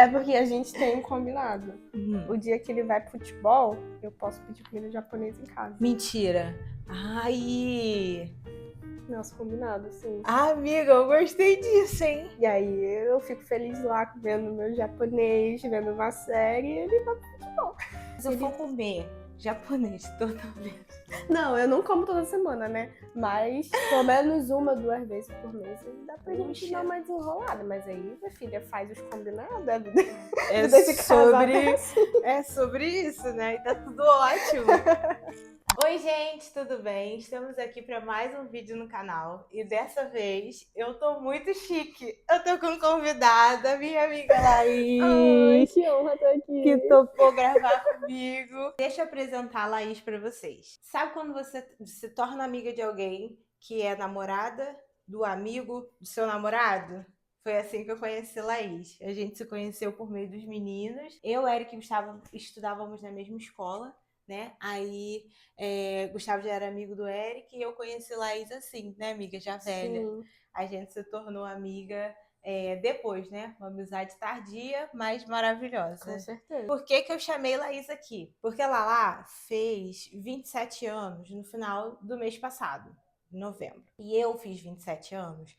É porque a gente tem um combinado. O dia que ele vai pro futebol, eu posso pedir comida japonesa em casa. Mentira. Ai! Nosso combinado, sim. Ah, amiga, eu gostei disso, hein? E aí eu fico feliz lá vendo meu japonês, vendo uma série e ele vai pro futebol. Se eu for comer japonês toda vez. Não, eu não como toda semana, né? Mas pelo menos 1, 2 vezes por mês dá pra gente dar uma desenrolada. Mas aí, minha filha, faz os combinados. A vida de casal é assim. É sobre isso, né? E tá tudo ótimo. Oi, gente, tudo bem? Estamos aqui para mais um vídeo no canal. E dessa vez eu tô muito chique. Eu tô com convidada, minha amiga Laís. Ai, que honra estar aqui. Que topou gravar comigo. Deixa eu apresentar a Laís para vocês. Sabe quando você se torna amiga de alguém que é namorada do amigo do seu namorado? Foi assim que eu conheci a Laís. A gente se conheceu por meio dos meninos. Eu e Eric estudávamos na mesma escola, né? Aí Gustavo já era amigo do Eric e eu conheci a Laís assim, né, amiga? Já velha. Sim. A gente se tornou amiga depois, né? Uma amizade tardia, mas maravilhosa. Com certeza. Por que eu chamei Laís aqui? Porque a Lala fez 27 anos no final do mês passado, em novembro. E eu fiz 27 anos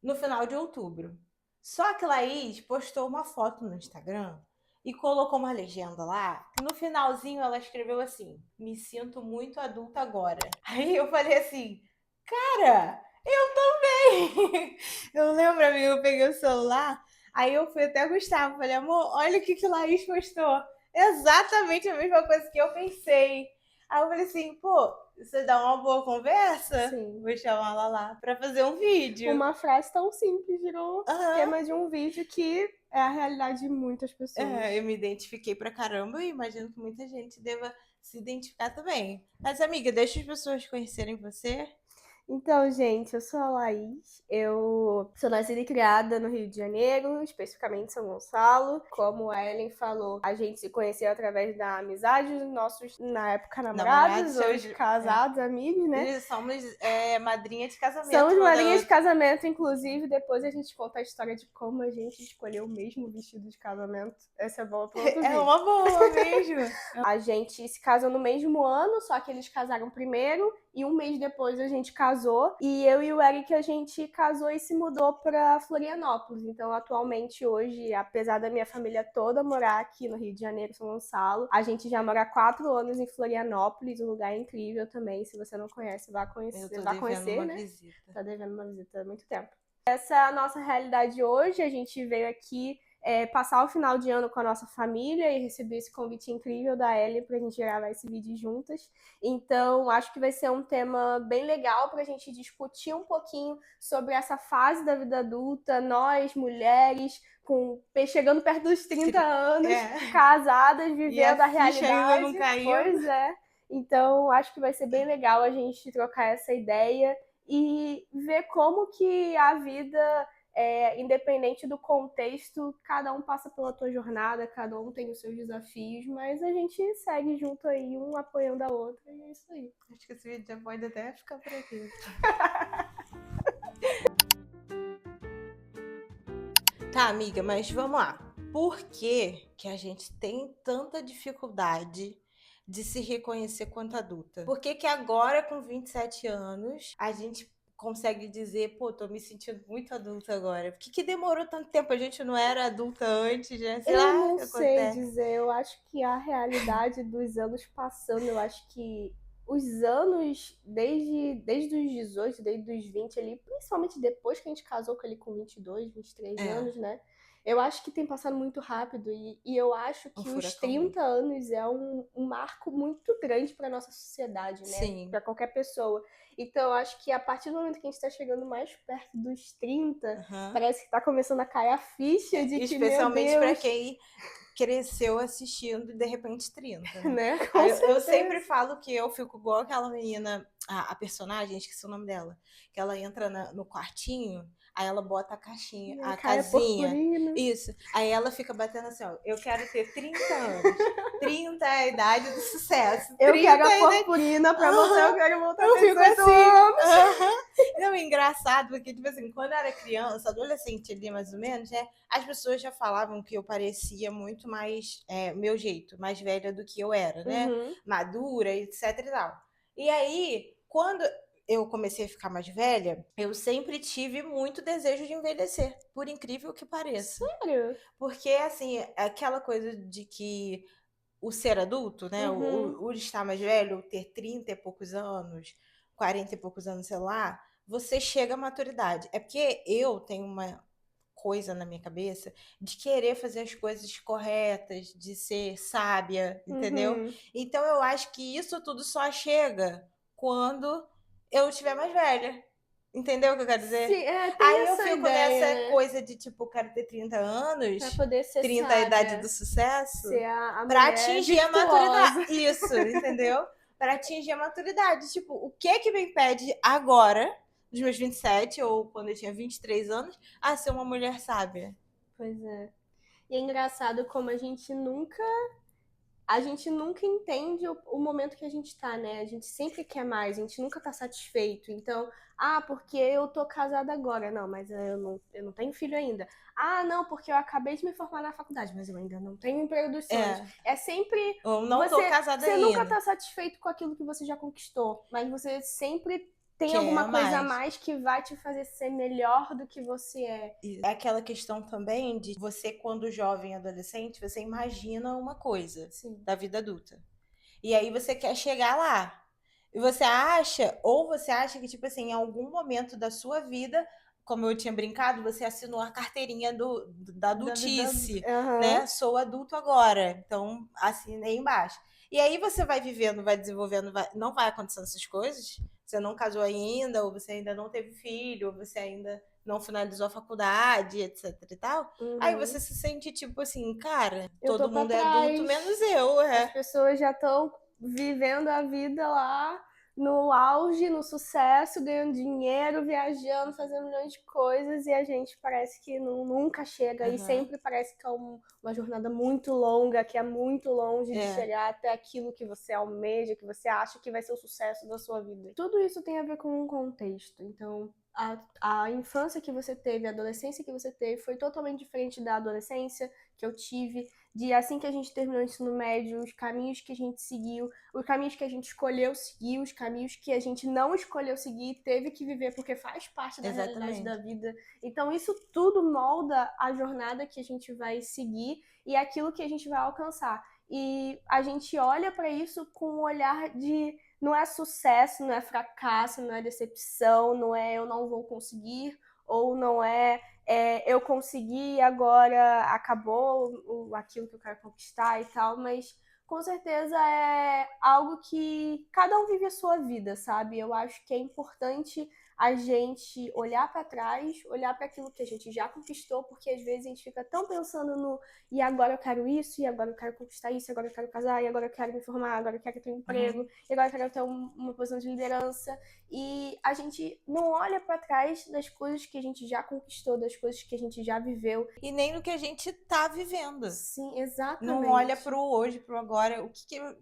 no final de outubro. Só que Laís postou uma foto no Instagram e colocou uma legenda lá. No finalzinho ela escreveu assim: me sinto muito adulta agora. Aí eu falei assim, cara, eu também. Eu lembro, amiga, eu peguei o celular, aí eu fui até Gustavo, falei, amor, olha o que Laís postou. Exatamente a mesma coisa que eu pensei. Aí eu falei assim, pô, você dá uma boa conversa? Sim. Vou chamar ela lá pra fazer um vídeo. Uma frase tão simples virou tema de um vídeo que é a realidade de muitas pessoas. Eu me identifiquei pra caramba e imagino que muita gente deva se identificar também. Mas, amiga, deixa as pessoas conhecerem você. Então, gente, eu sou a Laís, eu sou nascida e criada no Rio de Janeiro, especificamente em São Gonçalo. Como a Ellen falou, a gente se conheceu através da amizade dos nossos, na época, namorados, hoje casados, amigos, né? E somos madrinha de casamento. Somos madrinha de casamento, inclusive, depois a gente conta a história de como a gente escolheu o mesmo vestido de casamento. Essa é boa para outro vídeo. É uma boa mesmo. A gente se casou no mesmo ano, só que eles casaram primeiro e um mês depois a gente casou. E eu e o Eric, a gente casou e se mudou para Florianópolis. Então, atualmente, hoje, apesar da minha família toda morar aqui no Rio de Janeiro, São Gonçalo, a gente já mora há 4 anos em Florianópolis, um lugar incrível também. Se você não conhece, vá conhecer, né? Visita. Tá devendo uma visita há muito tempo. Essa é a nossa realidade hoje. A gente veio aqui passar o final de ano com a nossa família e receber esse convite incrível da Ellie pra gente gravar esse vídeo juntas. Então, acho que vai ser um tema bem legal pra gente discutir um pouquinho sobre essa fase da vida adulta, nós, mulheres, chegando perto dos 30 anos, casadas, vivendo a realidade. Ainda não caiu. Pois é. Então, acho que vai ser bem legal a gente trocar essa ideia e ver como que a vida, independente do contexto, cada um passa pela tua jornada, cada um tem os seus desafios, mas a gente segue junto aí, um apoiando a outra, e é isso aí. Acho que esse vídeo já pode até ficar por aqui. Tá, amiga, mas vamos lá. Por que a gente tem tanta dificuldade de se reconhecer quanto adulta? Por que agora, com 27 anos, a gente consegue dizer, pô, tô me sentindo muito adulta agora? Por que demorou tanto tempo? A gente não era adulta antes, né? Sei lá, eu não sei dizer. Eu acho que a realidade dos anos passando, eu acho que os anos, desde os 18, desde os 20 ali, principalmente depois que a gente casou com ele com 22, 23 anos, né? Eu acho que tem passado muito rápido e eu acho que os 30 anos é um marco muito grande para nossa sociedade, né? Sim. Para qualquer pessoa. Então, eu acho que a partir do momento que a gente tá chegando mais perto dos 30, parece que tá começando a cair a ficha de que, especialmente para quem cresceu assistindo de repente 30, né? Eu sempre falo que eu fico igual aquela menina, a personagem, esqueci o nome dela, que ela entra no quartinho, Aí ela bota a caixinha, a Cara, casinha. purpurina. Isso. Aí ela fica batendo assim, ó, eu quero ter 30 anos. 30 é a idade do sucesso. Eu 30 quero a é a idade... purpurina, pra você eu quero voltar a Eu ter fico 18 assim. anos. Não, é engraçado, porque, tipo assim, quando eu era criança, adolescente ali, mais ou menos, né? As pessoas já falavam que eu parecia muito mais, meu jeito, mais velha do que eu era, né? Uhum. Madura, etc e tal. E aí, quando eu comecei a ficar mais velha, eu sempre tive muito desejo de envelhecer, por incrível que pareça. Sério? Porque, assim, aquela coisa de que o ser adulto, né? Uhum. O estar mais velho, ter 30 e poucos anos, 40 e poucos anos, sei lá, você chega à maturidade. É porque eu tenho uma coisa na minha cabeça de querer fazer as coisas corretas, de ser sábia, entendeu? Uhum. Então eu acho que isso tudo só chega quando eu estiver mais velha. Entendeu o que eu quero dizer? Sim, tem Aí eu essa fico ideia, nessa né? coisa de, tipo, quero ter 30 Pra anos, poder ser 30 a idade sábia. do sucesso, Ser a para mulher atingir a maturidade. virtuosa. Isso, entendeu? Para atingir a maturidade. Tipo, o que me impede agora, dos meus 27, ou quando eu tinha 23 anos, a ser uma mulher sábia? Pois é. E é engraçado como a gente nunca entende o momento que a gente tá, né? A gente sempre quer mais, a gente nunca tá satisfeito. Então, porque eu tô casada agora. Não, mas eu não tenho filho ainda. Não, porque eu acabei de me formar na faculdade, mas eu ainda não tenho o emprego dos sonhos. É, É sempre ou não tô você, casada você nunca ainda. tá satisfeito com aquilo que você já conquistou, mas você sempre tem Quer alguma coisa a mais. mais que vai te fazer ser melhor do que você é. É aquela questão também de você, quando jovem adolescente, você imagina uma coisa Sim. da vida adulta. E aí você quer chegar lá. E você acha que, tipo assim, em algum momento da sua vida, como eu tinha brincado, você assinou a carteirinha da Da vida. adultice, Aham. né? Sou adulto agora, então assinei embaixo. E aí você vai vivendo, vai desenvolvendo, não vai acontecendo essas coisas. Você não casou ainda, ou você ainda não teve filho, ou você ainda não finalizou a faculdade, etc e tal. Aí Uhum. você se sente tipo assim, cara, Eu tô todo pra mundo é adulto, trás. menos eu, As é. pessoas já estão vivendo a vida lá no auge, no sucesso, ganhando dinheiro, viajando, fazendo milhões de coisas e a gente parece que nunca chega e Uhum. sempre parece que é uma jornada muito longa, que é muito longe de É. chegar até aquilo que você almeja, que você acha que vai ser o sucesso da sua vida. Tudo isso tem a ver com um contexto. Então, a infância que você teve, a adolescência que você teve foi totalmente diferente da adolescência que eu tive, de assim que a gente terminou o ensino médio, os caminhos que a gente seguiu, os caminhos que a gente escolheu seguir, os caminhos que a gente não escolheu seguir, teve que viver porque faz parte da realidade da Exatamente. vida. Então isso tudo molda a jornada que a gente vai seguir e aquilo que a gente vai alcançar. E a gente olha para isso com um olhar de não é sucesso, não é fracasso, não é decepção, não é eu não vou conseguir, ou não é eu consegui, agora acabou aquilo que eu quero conquistar e tal, mas com certeza é algo que cada um vive a sua vida, sabe? Eu acho que é importante a gente olhar para trás, olhar para aquilo que a gente já conquistou, porque às vezes a gente fica tão pensando no e agora eu quero isso, e agora eu quero conquistar isso, e agora eu quero casar, e agora eu quero me formar, agora eu quero ter um emprego, e agora eu quero ter uma posição de liderança. E a gente não olha para trás das coisas que a gente já conquistou, das coisas que a gente já viveu. E nem no que a gente tá vivendo. Sim, Não olha exatamente. pro hoje, pro agora, o que eu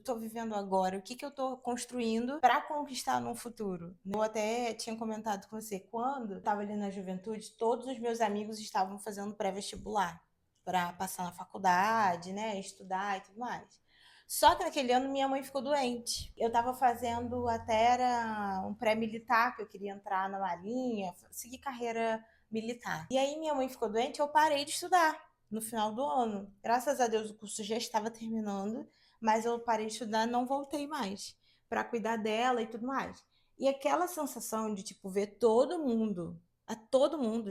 tô vivendo agora, o que eu tô construindo para conquistar no futuro. Eu até tinha comentado com você, quando eu tava ali na juventude, todos os meus amigos estavam fazendo pré-vestibular para passar na faculdade, né, estudar e tudo mais. Só que naquele ano minha mãe ficou doente. Eu estava fazendo até era um pré-militar, que eu queria entrar na Marinha, seguir carreira militar. E aí minha mãe ficou doente, eu parei de estudar no final do ano. Graças a Deus o curso já estava terminando, mas eu parei de estudar e não voltei mais para cuidar dela e tudo mais. E aquela sensação de tipo ver todo mundo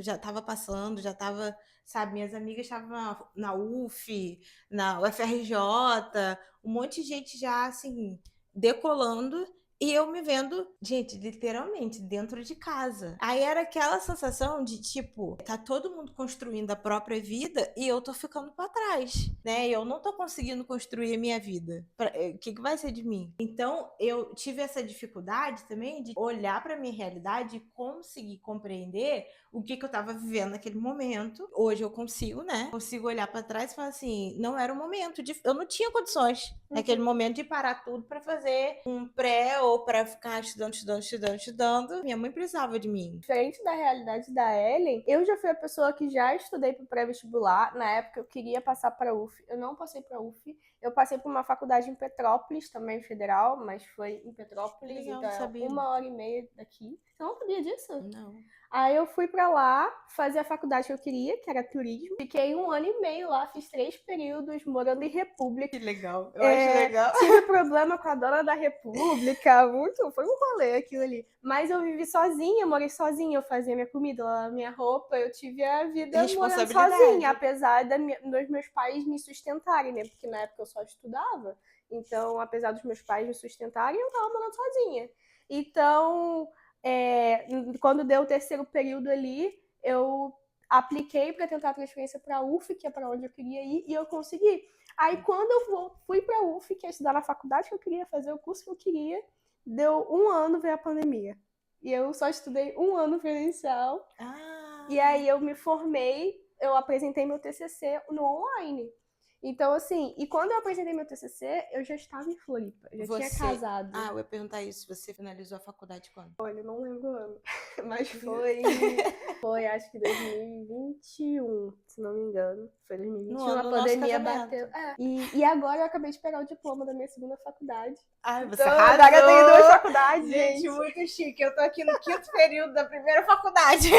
já estava passando, já estava, sabe, minhas amigas estavam na UF, na UFRJ, um monte de gente já assim decolando E eu me vendo, gente, literalmente, dentro de casa. Aí era aquela sensação de, tipo, tá todo mundo construindo a própria vida e eu tô ficando pra trás, né? Eu não tô conseguindo construir a minha vida. O que vai ser de mim? Então, eu tive essa dificuldade também de olhar pra minha realidade e conseguir compreender o que eu tava vivendo naquele momento. Hoje eu consigo, né? Consigo olhar pra trás e falar assim, não era o momento eu não tinha condições naquele momento de parar tudo pra fazer um pré ou pra ficar estudando. Minha mãe precisava de mim. Diferente da realidade da Ellen, eu já fui a pessoa que já estudei para o pré-vestibular. Na época eu queria passar para UF, eu não passei para UF. Eu passei por uma faculdade em Petrópolis, também federal, mas foi em Petrópolis, Legal, então não é sabia. 1h30 daqui. Você não sabia disso? Não. Aí eu fui pra lá fazer a faculdade que eu queria, que era turismo. Fiquei 1 ano e meio lá, fiz 3 períodos morando em República. Que legal, eu acho legal. Tive problema com a dona da República, foi um rolê aquilo ali. Mas eu vivi sozinha, morei sozinha, eu fazia minha comida, lavava minha roupa, eu tive a vida morando sozinha, apesar dos meus pais me sustentarem, né? Porque na época eu só estudava. Então, apesar dos meus pais me sustentarem, eu tava morando sozinha. Então, quando deu o terceiro período ali, eu apliquei para tentar a transferência para a UF, que é para onde eu queria ir, e eu consegui. Aí, quando eu fui para a UF, que é estudar na faculdade que eu queria, fazer o curso que eu queria, deu 1 ano, veio a pandemia. E eu só estudei 1 ano presencial. E aí eu me formei, eu apresentei meu TCC no online. Então, assim, e quando eu apresentei meu TCC, eu já estava em Floripa, eu já tinha casado. Ah, eu ia perguntar isso, você finalizou a faculdade quando? Olha, eu não lembro o ano, mas foi acho que 2021, se não me engano. Foi 2021, a pandemia bateu. E agora eu acabei de pegar o diploma da minha segunda faculdade. Ai, você então, arrasou! Agora eu tenho 2 faculdades, gente. Muito chique, eu tô aqui no 5º período da primeira faculdade.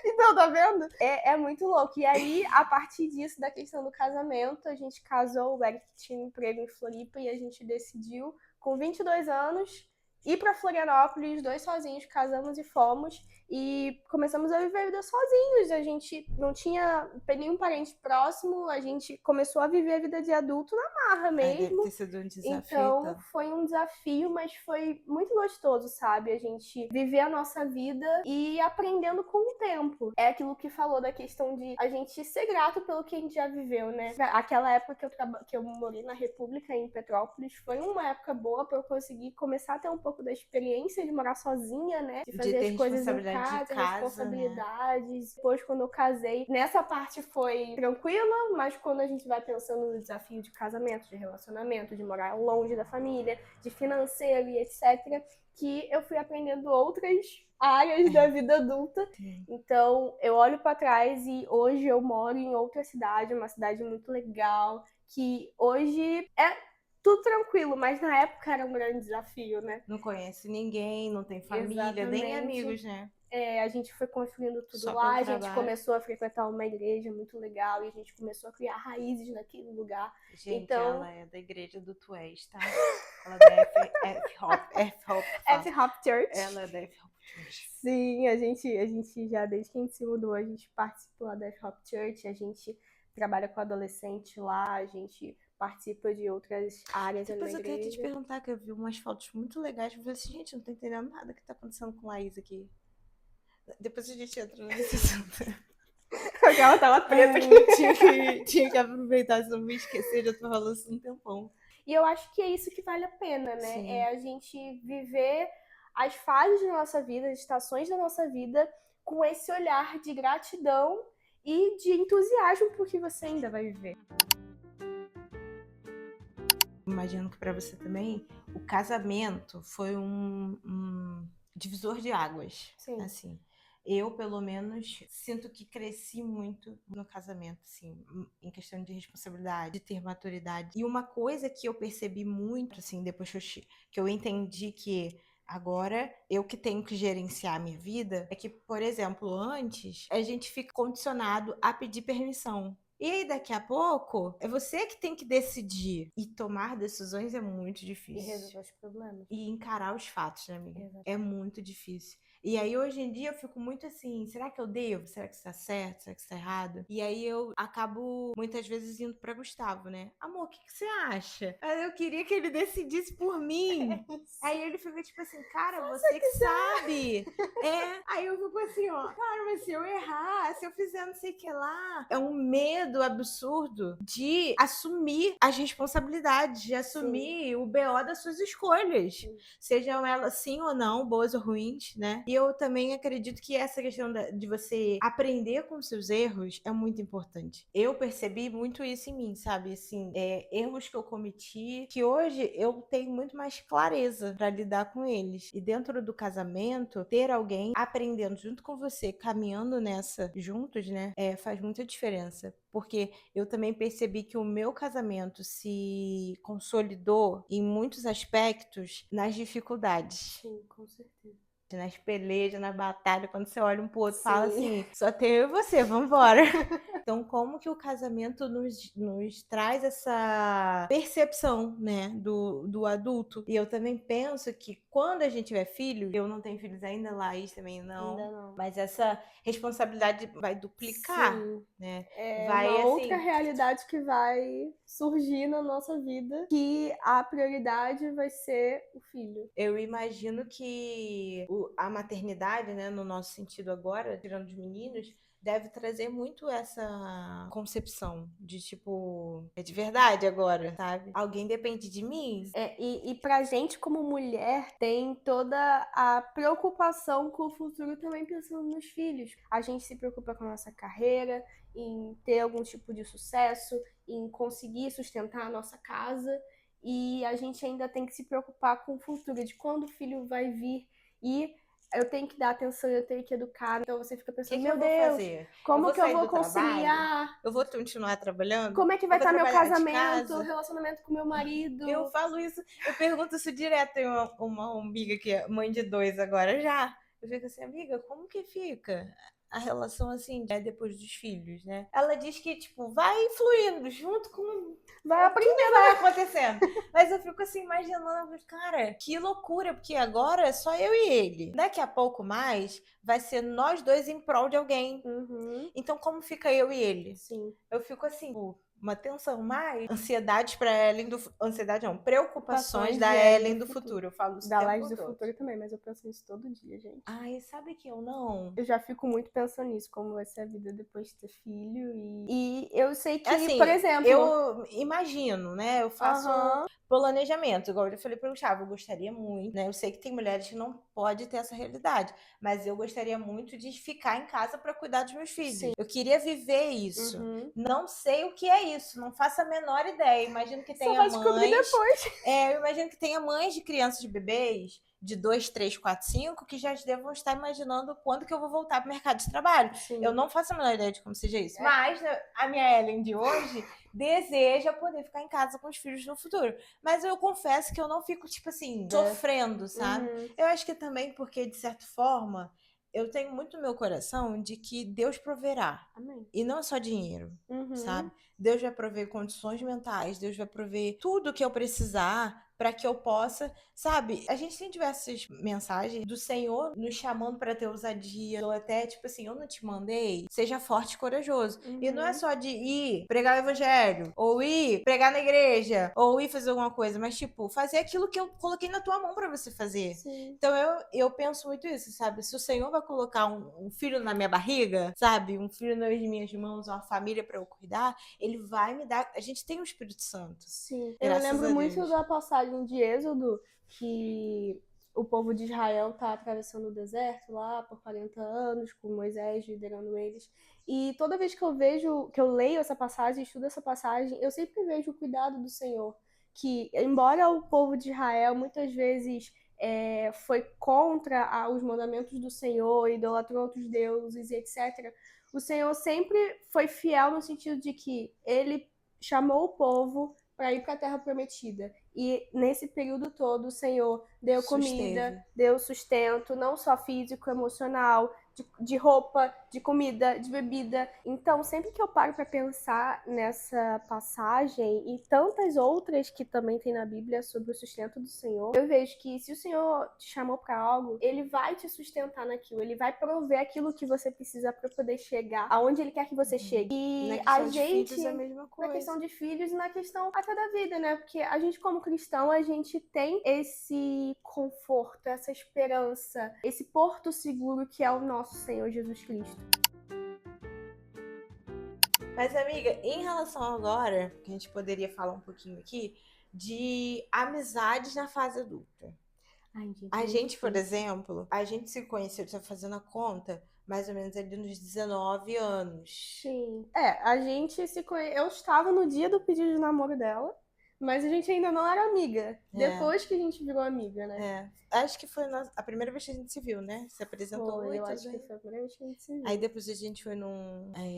Então, tá vendo? É muito louco. E aí, a partir disso, da questão do casamento, a gente casou, o Eric tinha um emprego em Floripa e a gente decidiu, com 22 anos, ir pra Florianópolis, 2 sozinhos, casamos e fomos. E começamos a viver a vida sozinhos. A gente não tinha nenhum parente próximo, a gente começou a viver a vida de adulto na marra mesmo. Deve ter sido um desafio. Então, foi um desafio, mas foi muito gostoso, sabe? A gente viver a nossa vida e ir aprendendo com o tempo. É aquilo que falou da questão de a gente ser grato pelo que a gente já viveu, né? Aquela época que eu morei na República, em Petrópolis, foi uma época boa para eu conseguir começar a ter um pouco da experiência de morar sozinha, né? De fazer as coisas em casa, responsabilidades. Né? Depois, quando eu casei, nessa parte foi tranquila, mas quando a gente vai pensando no desafio de casamento, de relacionamento, de morar longe da família, de financeiro e etc., que eu fui aprendendo outras áreas da vida adulta. Então, eu olho para trás e hoje eu moro em outra cidade, uma cidade muito legal, que hoje é tudo tranquilo, mas na época era um grande desafio, né? Não conhece ninguém, não tem família, nem amigos, né? A gente foi construindo tudo lá, a gente começou a frequentar uma igreja muito legal e a gente começou a criar raízes naquele lugar. Gente, então... ela é da igreja do Tu És, tá? Ela é da F-Hop Church. Ela é da F-Hop Church. Sim, a gente já, desde que a gente se mudou, a gente participou da F-Hop Church, a gente trabalha com adolescente lá, a gente participa de outras áreas da igreja. Depois eu quero te perguntar, que eu vi umas fotos muito legais, eu falei assim, gente, não tô entendendo nada que tá acontecendo com a Laís aqui. Depois a gente entra nesse assunto. Porque ela tava preta aqui. Tinha que aproveitar, se não me esquecer, já tô falando isso um tempão. E eu acho que é isso que vale a pena, né? Sim. É a gente viver as fases da nossa vida, as estações da nossa vida, com esse olhar de gratidão e de entusiasmo por que você ainda vai viver. Imagino que para você também, o casamento foi um divisor de águas. Sim. Assim, eu, pelo menos, sinto que cresci muito no casamento, assim, em questão de responsabilidade, de ter maturidade. E uma coisa que eu percebi muito, assim, depois que eu entendi que agora eu que tenho que gerenciar a minha vida, é que, por exemplo, antes a gente fica condicionado a pedir permissão. E aí, daqui a pouco, é você que tem que decidir. E tomar decisões é muito difícil. E resolver os problemas. E encarar os fatos, né, amiga? É muito difícil. E aí, hoje em dia, eu fico muito assim, será que eu devo? Será que isso tá certo? Será que isso tá errado? E aí, eu acabo, muitas vezes, indo pra Gustavo, né? Amor, o que você acha? Mas eu queria que ele decidisse por mim. Aí ele fica tipo assim, cara, você que sabe. Aí eu fico assim, ó, cara, mas se eu errar, se eu fizer não sei o que lá, é um medo absurdo de assumir as responsabilidades, de assumir o BO das suas escolhas, sejam elas sim ou não, boas ou ruins, né? E eu também acredito que essa questão de você aprender com os seus erros é muito importante. Eu percebi muito isso em mim, sabe? Assim, erros que eu cometi, que hoje eu tenho muito mais clareza para lidar com eles. E dentro do casamento, ter alguém aprendendo junto com você, caminhando nessa juntos, né? Faz muita diferença. Porque eu também percebi que o meu casamento se consolidou em muitos aspectos nas dificuldades. Sim, com certeza. Nas pelejas, na batalha, quando você olha um pro outro e Sim. fala assim, só tem eu e você, vambora. Então, como que o casamento nos traz essa percepção, né, do adulto? E eu também penso que quando a gente tiver filho, eu não tenho filhos ainda, Laís também não, Ainda não. mas essa responsabilidade vai duplicar, Sim. né? É vai, uma assim, outra realidade que vai surgir na nossa vida, que a prioridade vai ser o filho. Eu imagino que a maternidade, né, no nosso sentido agora, tirando os meninos, deve trazer muito essa concepção de tipo, é de verdade agora, sabe? Alguém depende de mim. E pra gente, como mulher, tem toda a preocupação com o futuro também pensando nos filhos. A gente se preocupa com a nossa carreira, em ter algum tipo de sucesso, em conseguir sustentar a nossa casa. E a gente ainda tem que se preocupar com o futuro, de quando o filho vai vir e eu tenho que dar atenção, eu tenho que educar. Então você fica O que pensando, que eu meu vou Deus, fazer? como que eu sair vou do trabalho? conciliar? Eu vou continuar trabalhando? Como é que Eu vai vou estar meu trabalhar de casamento, casa? relacionamento com meu marido? Eu falo isso, eu pergunto isso direto. Tem uma amiga que é mãe de 2 agora já. Eu fico assim, amiga, como que fica a relação assim, depois dos filhos, né? Ela diz que, tipo, vai fluindo junto com. Vai aprendendo. Vai acontecendo. Mas eu fico assim, imaginando, cara, que loucura, porque agora é só eu e ele. Daqui a pouco mais, vai ser nós dois em prol de alguém. Uhum. Então, como fica eu e ele? Sim. Eu fico assim, uma tensão mais, ansiedades para Ellen do ansiedade não, preocupações da Ellen do futuro. Eu falo isso o Da tempo Laís do todo. futuro também, mas eu penso nisso todo dia, gente. Ai, sabe que eu não? Eu já fico muito pensando nisso, como vai ser a vida depois de ter filho. E eu sei que, Assim, por exemplo. eu imagino, né? Eu faço Aham. planejamento, igual eu falei para o Gustavo, eu gostaria muito, né? Eu sei que tem mulheres que não podem ter essa realidade, mas eu gostaria muito de ficar em casa para cuidar dos meus filhos. Sim. Eu queria viver isso. Uhum. Não sei o que é isso, não faço a menor ideia. Imagino que Só tenha vai descobrir mães. depois. Eu imagino que tenha mães de crianças de bebês de 2, 3, 4, 5 que já devam estar imaginando quando que eu vou voltar para o mercado de trabalho. Sim. Eu não faço a menor ideia de como seja isso. Mas a minha Ellen de hoje deseja poder ficar em casa com os filhos no futuro. Mas eu confesso que eu não fico, tipo assim, sofrendo, sabe? Uhum. Eu acho que também porque, de certa forma, eu tenho muito no meu coração de que Deus proverá. Amém. E não é só dinheiro, Uhum. sabe? Deus vai prover condições mentais, Deus vai prover tudo que eu precisar para que eu possa, sabe? A gente tem diversas mensagens do Senhor nos chamando para ter ousadia, ou até tipo assim, eu não te mandei, seja forte e corajoso. Uhum. E não é só de ir pregar o evangelho, ou ir pregar na igreja, ou ir fazer alguma coisa, mas tipo, fazer aquilo que eu coloquei na tua mão para você fazer. Sim. Então eu penso muito isso, sabe? Se o Senhor vai colocar um filho na minha barriga, sabe? Um filho nas minhas mãos, uma família para eu cuidar, ele vai me dar. A gente tem o Espírito Santo. Sim. Graças eu lembro a muito Deus. da passagem de Êxodo, que o povo de Israel tá atravessando o deserto lá por 40 anos, com Moisés liderando eles. E toda vez que eu vejo, que eu leio essa passagem, estudo essa passagem, eu sempre vejo o cuidado do Senhor. Que, embora o povo de Israel muitas vezes foi contra os mandamentos do Senhor, idolatrou outros deuses e etc., o Senhor sempre foi fiel no sentido de que ele chamou o povo para ir para a Terra Prometida. E nesse período todo, o Senhor deu comida, deu sustento, não só físico, emocional, de roupa, de comida, de bebida. Então, sempre que eu paro para pensar nessa passagem e tantas outras que também tem na Bíblia sobre o sustento do Senhor, eu vejo que se o Senhor te chamou para algo, ele vai te sustentar naquilo, ele vai prover aquilo que você precisa para poder chegar aonde ele quer que você chegue. E Na a questão de gente, filhos é a mesma na coisa. questão de filhos e na questão até da vida, né? Porque a gente, como cristão, a gente tem esse conforto, essa esperança, esse porto seguro que é o nosso Senhor Jesus Cristo. Mas, amiga, em relação agora, que a gente poderia falar um pouquinho aqui, de amizades na fase adulta. Ai, gente, A muito gente, por difícil. exemplo, a gente se conheceu, tá fazendo a conta, mais ou menos ali nos 19 anos. Sim. A gente se conheceu. Eu estava no dia do pedido de namoro dela, mas a gente ainda não era amiga. Depois que a gente virou amiga, né? Acho que foi a primeira vez que a gente se viu, né? Se apresentou Foi, e eu tudo acho que aí. foi a primeira vez que a gente se viu. Aí depois a gente foi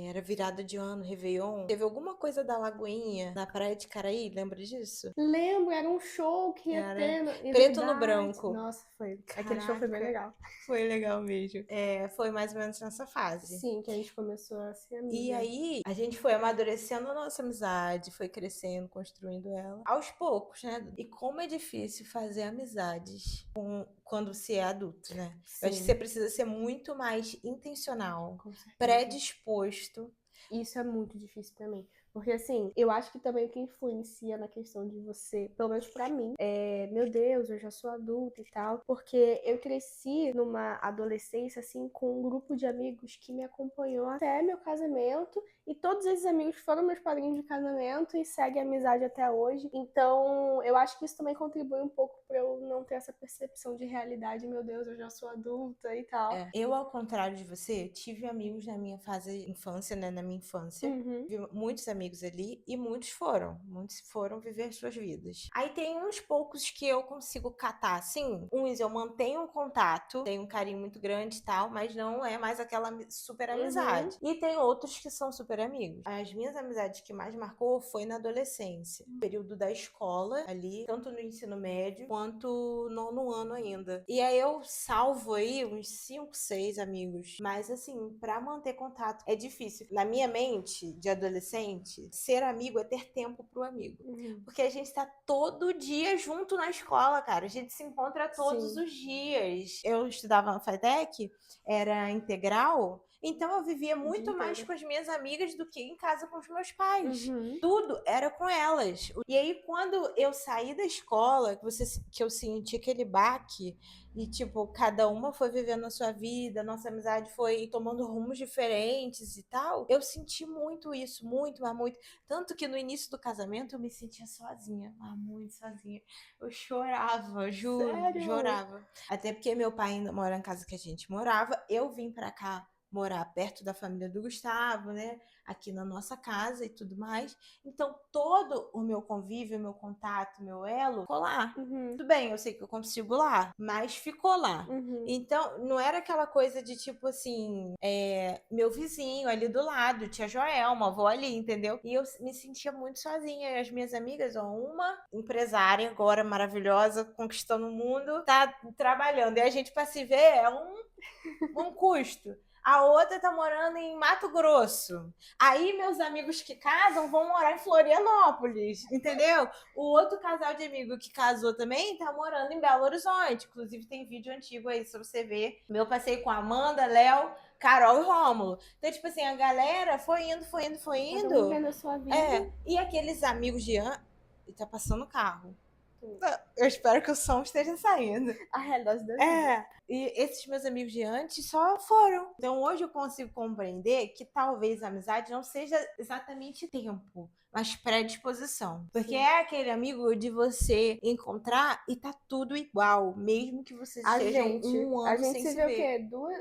era virada de ano, Réveillon. Teve alguma coisa da Lagoinha, na praia de Caraí, lembra disso? Lembro, era um show que ia Era ter. preto no Verdade. branco. Nossa, foi. Aquele show foi bem Caraca. legal. Foi legal mesmo. Foi mais ou menos nessa fase. Sim, que a gente começou a ser amiga. E aí, a gente foi amadurecendo a nossa amizade, foi crescendo, construindo ela. Aos poucos, né? E como é difícil fazer amizades quando se é adulto, né? Eu acho que você precisa ser muito mais intencional, predisposto. Isso é muito difícil pra mim. Porque, assim, eu acho que também o que influencia na questão de você, pelo menos pra mim, meu Deus, eu já sou adulta e tal. Porque eu cresci numa adolescência, assim, com um grupo de amigos que me acompanhou até meu casamento. E todos esses amigos foram meus padrinhos de casamento e seguem a amizade até hoje. Então, eu acho que isso também contribui um pouco pra eu não ter essa percepção de realidade. Meu Deus, eu já sou adulta e tal. Eu, ao contrário de você, tive amigos na minha fase de infância, né? Na minha infância. Tive muitos amigos ali e muitos foram viver suas vidas. Aí tem uns poucos que eu consigo catar, assim. Uns eu mantenho um contato, tenho um carinho muito grande e tal, mas não é mais aquela super amizade. E tem outros que são super amigos. As minhas amizades que mais marcou foi na adolescência. Período da escola ali, tanto no ensino médio quanto no nono ano ainda. E aí eu salvo aí uns 5, 6 amigos. Mas assim, pra manter contato é difícil. Na minha mente de adolescente, ser amigo é ter tempo pro amigo. Porque a gente tá todo dia junto na escola, cara. A gente se encontra todos os dias. Eu estudava na FATEC, era integral. Então eu vivia muito mais com as minhas amigas do que em casa com os meus pais. Tudo era com elas. E aí, quando eu saí da escola, que eu senti aquele baque, e tipo, cada uma foi vivendo a sua vida, nossa amizade foi tomando rumos diferentes e tal, eu senti muito isso, muito, mas muito. Tanto que no início do casamento eu me sentia sozinha, mas muito sozinha. Eu chorava, juro, chorava. Até porque meu pai ainda mora na casa que a gente morava, eu vim pra cá morar perto da família do Gustavo, né? Aqui na nossa casa e tudo mais. Então, todo o meu convívio, meu contato, meu elo, ficou lá. Tudo bem, eu sei que eu consigo lá, mas ficou lá. Então, não era aquela coisa de tipo assim, meu vizinho ali do lado, tia Joelma, vou ali, entendeu? E eu me sentia muito sozinha. E as minhas amigas, uma empresária agora maravilhosa, conquistando o mundo, tá trabalhando. E a gente, pra se ver, é um custo. A outra tá morando em Mato Grosso. Aí meus amigos que casam vão morar em Florianópolis, entendeu? O outro casal de amigo que casou também tá morando em Belo Horizonte. Inclusive tem vídeo antigo aí pra você ver. Meu passeio com a Amanda, Léo, Carol e Rômulo. Então, tipo assim, a galera foi indo. Cada um vendo a sua vida. E aqueles amigos de E tá passando carro. Eu espero que o som esteja saindo. A realidade da vida. E esses meus amigos de antes só foram. Então hoje eu consigo compreender que talvez a amizade não seja exatamente tempo, mas predisposição. Porque é aquele amigo de você encontrar e tá tudo igual, mesmo que você esteja um ano sem se ver. A gente se vê o quê?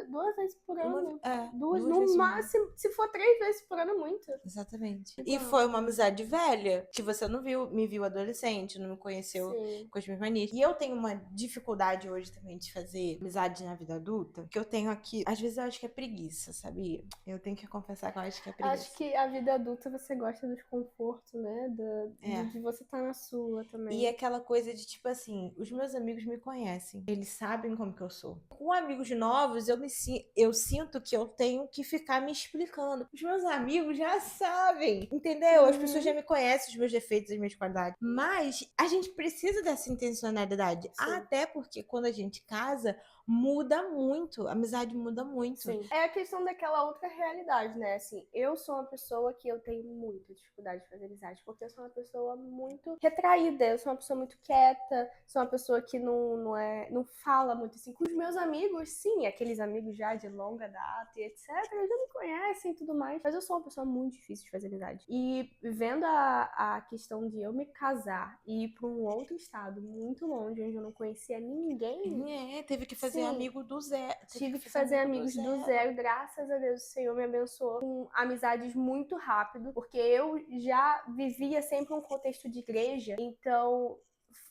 Duas vezes por ano. Duas no vezes máximo. Se for 3 vezes por ano, muito. Exatamente. E foi uma amizade velha, que você não me viu adolescente, não me conheceu com as minhas manias. E eu tenho uma dificuldade hoje também de fazer amizade amizade na vida adulta, que eu tenho aqui, às vezes eu acho que é preguiça, sabia? Eu tenho que confessar que eu acho que é preguiça. Acho que a vida adulta você gosta dos confortos, né? É. De você estar na sua também. E aquela coisa de tipo assim, os meus amigos me conhecem, eles sabem como que eu sou. Com amigos novos, eu sinto que eu tenho que ficar me explicando. Os meus amigos já sabem, entendeu? As pessoas já me conhecem, os meus defeitos, as minhas qualidades. Mas a gente precisa dessa intencionalidade. Sim. Até porque quando a gente casa, muda muito. A amizade muda muito. Sim. É a questão daquela outra realidade, né? Assim, eu sou uma pessoa que eu tenho muita dificuldade de fazer amizade, porque eu sou uma pessoa muito retraída, eu sou uma pessoa muito quieta, sou uma pessoa que não fala muito assim. Com os meus amigos, sim, aqueles amigos já de longa data e etc, eles já me conhecem e tudo mais, mas eu sou uma pessoa muito difícil de fazer amizade. E vendo a questão de eu me casar e ir para um outro estado muito longe, onde eu não conhecia ninguém. Teve que fazer Sim. amigo do zero. Tive que fazer amigos do zero. Graças a Deus, o Senhor me abençoou com amizades muito rápido, porque eu já vivia sempre um contexto de igreja, então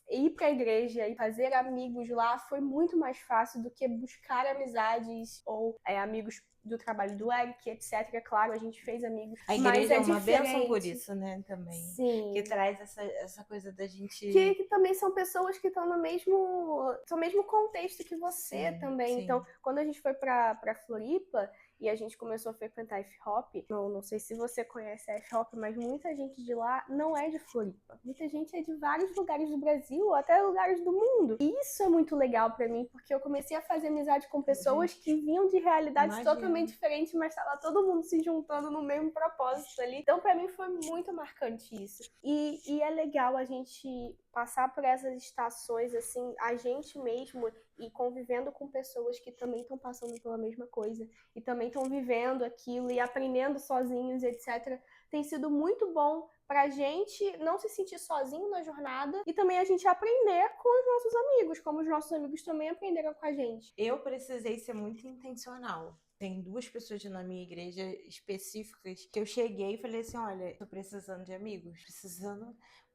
ir pra igreja e fazer amigos lá foi muito mais fácil do que buscar amizades ou amigos do trabalho do Eric, etc. Claro, a gente fez amigos, a mas igreja é uma diferente. bênção por isso, né, também. Sim. Que traz essa coisa da gente... Que também são pessoas que estão no mesmo contexto que você também. Sim. Então, quando a gente foi pra Floripa e a gente começou a frequentar a F-Hop, não sei se você conhece a F-Hop, mas muita gente de lá não é de Floripa. Muita gente é de vários lugares do Brasil, até lugares do mundo. E isso é muito legal pra mim, porque eu comecei a fazer amizade com pessoas que vinham de realidades totalmente diferentes, mas estava todo mundo se juntando no mesmo propósito ali. Então, pra mim, foi muito marcante isso. E é legal a gente passar por essas estações, assim, a gente mesmo, e convivendo com pessoas que também estão passando pela mesma coisa, e também estão vivendo aquilo, e aprendendo sozinhos, etc. Tem sido muito bom pra gente não se sentir sozinho na jornada, e também a gente aprender com os nossos amigos, como os nossos amigos também aprenderam com a gente. Eu precisei ser muito intencional. Tem 2 pessoas na minha igreja específicas que eu cheguei e falei assim, olha, tô precisando de amigos,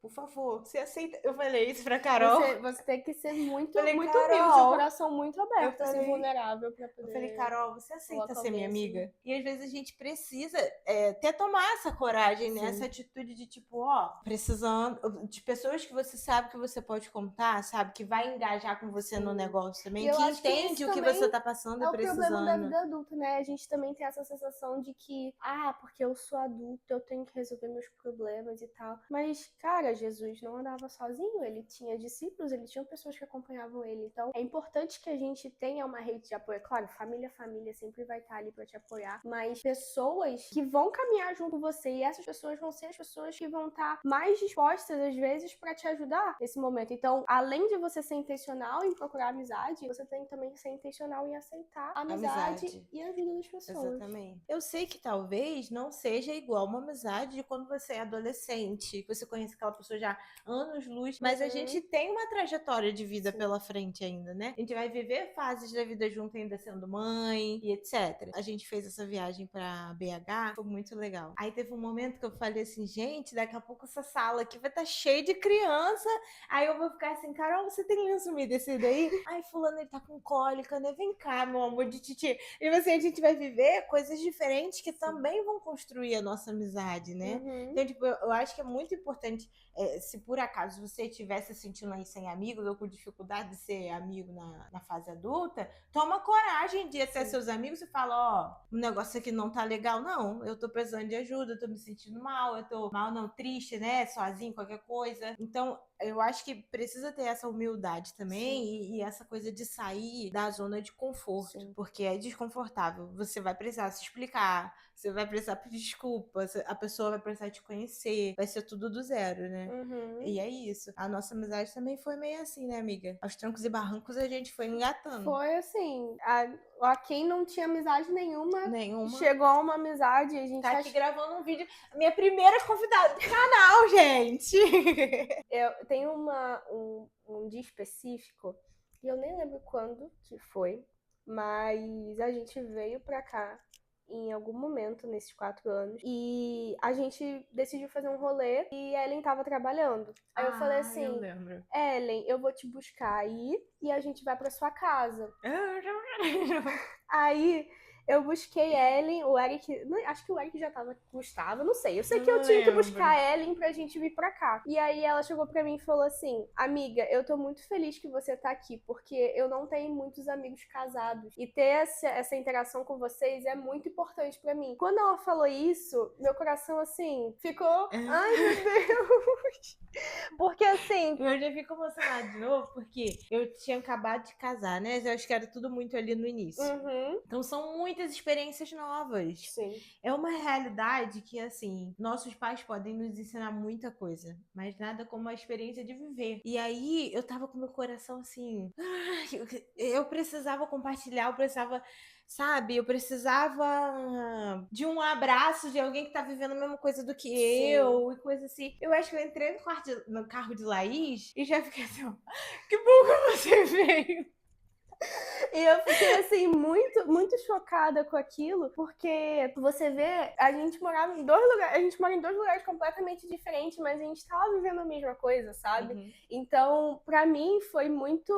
por favor, você aceita? Eu falei isso pra Carol. Você tem que ser muito Falei, humilde, Carol, um coração muito aberto, assim, vulnerável pra poder... Eu falei, Carol, você aceita colocar ser minha alguém amiga? assim. E às vezes a gente precisa até tomar essa coragem, né? Sim. Essa atitude de tipo, precisando de pessoas que você sabe que você pode contar, sabe? Que vai engajar com você no negócio também, que entende o que você tá passando e precisando. É o problema da vida adulta, né? A gente também tem essa sensação de que, porque eu sou adulto, eu tenho que resolver meus problemas e tal. Mas, cara, Jesus não andava sozinho, ele tinha discípulos, ele tinha pessoas que acompanhavam ele. Então, é importante que a gente tenha uma rede de apoio. Claro, família sempre vai estar ali pra te apoiar, mas pessoas que vão caminhar junto com você, e essas pessoas vão ser as pessoas que vão estar mais dispostas, às vezes, pra te ajudar nesse momento. Então, além de você ser intencional em procurar amizade, você tem também que ser intencional em aceitar a amizade e a ajuda das pessoas. Exatamente. Eu sei que talvez não seja igual uma amizade de quando você é adolescente, que você conhece aquela pessoa já anos-luz, mas a gente tem uma trajetória de vida pela frente ainda, né? A gente vai viver fases da vida junto ainda sendo mãe e etc. A gente fez essa viagem pra BH, foi muito legal. Aí teve um momento que eu falei assim, gente, daqui a pouco essa sala aqui vai estar cheia de criança. Aí eu vou ficar assim, Carol, você tem lenço umedecido aí? Ai, fulano, ele tá com cólica, né? Vem cá, meu amor de titi. E assim, a gente vai viver coisas diferentes que também vão construir a nossa amizade, né? Então, tipo, eu acho que é muito importante, se por acaso você estiver se sentindo aí sem amigos ou com dificuldade de ser amigo na fase adulta, toma coragem de ir até seus amigos e fala, o negócio aqui não tá legal, não. Eu tô precisando de ajuda, eu tô me sentindo mal, eu tô mal, não, triste, né? Sozinho, qualquer coisa. Então, eu acho que precisa ter essa humildade também e essa coisa de sair da zona de conforto, porque é desconfortável. Você vai precisar se explicar, você vai precisar pedir desculpa, a pessoa vai precisar te conhecer, vai ser tudo do zero, né? E é isso. A nossa amizade também foi meio assim, né, amiga? Aos trancos e barrancos a gente foi engatando. Foi assim, a quem não tinha amizade nenhuma. Chegou a uma amizade, a gente tá aqui gravando um vídeo. Minha primeira convidada do canal, gente! Eu tenho um dia específico, e eu nem lembro quando que foi, mas a gente veio pra cá em algum momento nesses 4 anos. E a gente decidiu fazer um rolê e a Ellen tava trabalhando. Aí eu falei eu assim, lembro. Ellen, eu vou te buscar aí e a gente vai pra sua casa. Aí eu busquei Ellen, o Eric, acho que o Eric já tava, Gustavo, não sei. Eu sei que eu tinha que buscar Ellen pra gente vir pra cá. E aí ela chegou pra mim e falou assim, amiga, eu tô muito feliz que você tá aqui, porque eu não tenho muitos amigos casados. E ter essa interação com vocês é muito importante pra mim. Quando ela falou isso, meu coração, assim, ficou, ai meu Deus. Porque assim... Eu já fico emocionada de novo, porque eu tinha acabado de casar, né? Eu acho que era tudo muito ali no início. Então são muitas experiências novas. Sim. É uma realidade que, assim, nossos pais podem nos ensinar muita coisa, mas nada como a experiência de viver. E aí eu tava com meu coração assim. Eu precisava compartilhar, eu precisava. Sabe, eu precisava de um abraço de alguém que tá vivendo a mesma coisa do que eu, e coisa assim. Eu acho que eu entrei no carro de Laís e já fiquei assim, ó, que bom que você veio. E eu fiquei, assim, muito chocada com aquilo, porque você vê, a gente morava em 2 lugares, a gente mora em 2 lugares completamente diferentes, mas a gente tava vivendo a mesma coisa, sabe? Então, pra mim, foi muito,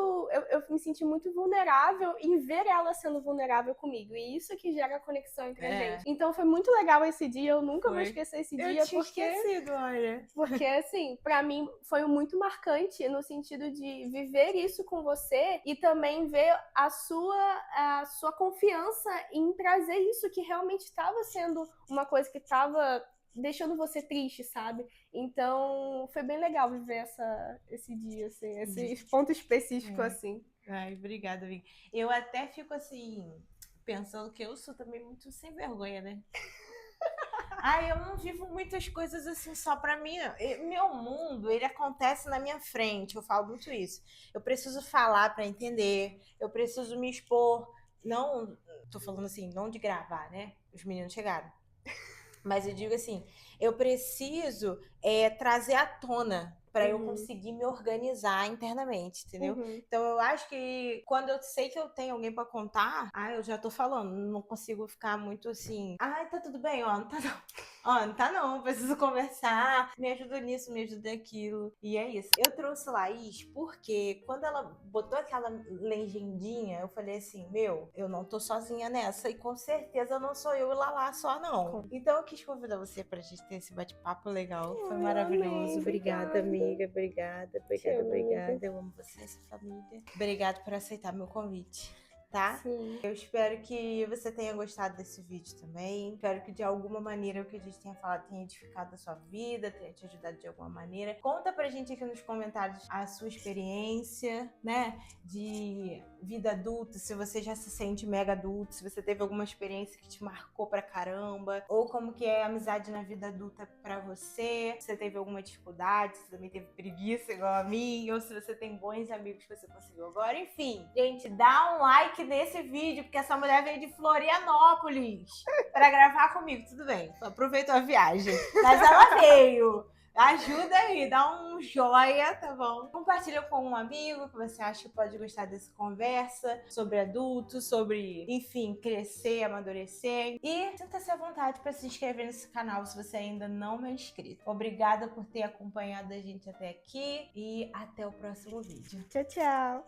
eu me senti muito vulnerável em ver ela sendo vulnerável comigo, e isso que gera conexão entre a gente. Então, foi muito legal esse dia, eu nunca vou esquecer esse dia, Eu tinha esquecido, olha. Porque, assim, pra mim foi muito marcante no sentido de viver isso com você e também ver a sua confiança em trazer isso que realmente estava sendo uma coisa que estava deixando você triste, sabe? Então, foi bem legal viver esse dia, assim, esse ponto específico, assim. Ai, obrigada, amiga. Eu até fico, assim, pensando que eu sou também muito sem vergonha, né? Ai, eu não vivo muitas coisas assim só pra mim, não. Meu mundo, ele acontece na minha frente, eu falo muito isso. Eu preciso falar pra entender, eu preciso me expor. Não, tô falando assim, não de gravar, né? Os meninos chegaram. Mas eu digo assim, eu preciso trazer à tona para eu conseguir me organizar internamente, entendeu? Então eu acho que quando eu sei que eu tenho alguém para contar, eu já tô falando, não consigo ficar muito assim, tá tudo bem, ó, não tá não. Ó, não tá não, preciso conversar, me ajuda nisso, me ajuda naquilo. E é isso. Eu trouxe Laís porque quando ela botou aquela legendinha, eu falei assim, eu não tô sozinha nessa e com certeza não sou eu e Lala só não. Então eu quis convidar você pra gente ter esse bate-papo legal. Foi maravilhoso. Obrigada, amiga. Obrigada. Eu amo você, essa família. Obrigada por aceitar meu convite. Tá? Sim. Eu espero que você tenha gostado desse vídeo também. Espero que de alguma maneira o que a gente tenha falado tenha edificado a sua vida, tenha te ajudado de alguma maneira. Conta pra gente aqui nos comentários a sua experiência, né? De vida adulta, se você já se sente mega adulto, se você teve alguma experiência que te marcou pra caramba, ou como que é a amizade na vida adulta pra você, se você teve alguma dificuldade, se você também teve preguiça igual a mim, ou se você tem bons amigos que você conseguiu agora. Enfim, gente, dá um like nesse vídeo, porque essa mulher veio de Florianópolis pra gravar comigo. Tudo bem, aproveitou a viagem, mas ela veio. Ajuda aí, dá um joia, tá bom? Compartilha com um amigo que você acha que pode gostar dessa conversa sobre adultos, sobre, enfim, crescer, amadurecer. E sinta-se à vontade para se inscrever nesse canal se você ainda não é inscrito. Obrigada por ter acompanhado a gente até aqui e até o próximo vídeo. Tchau, tchau!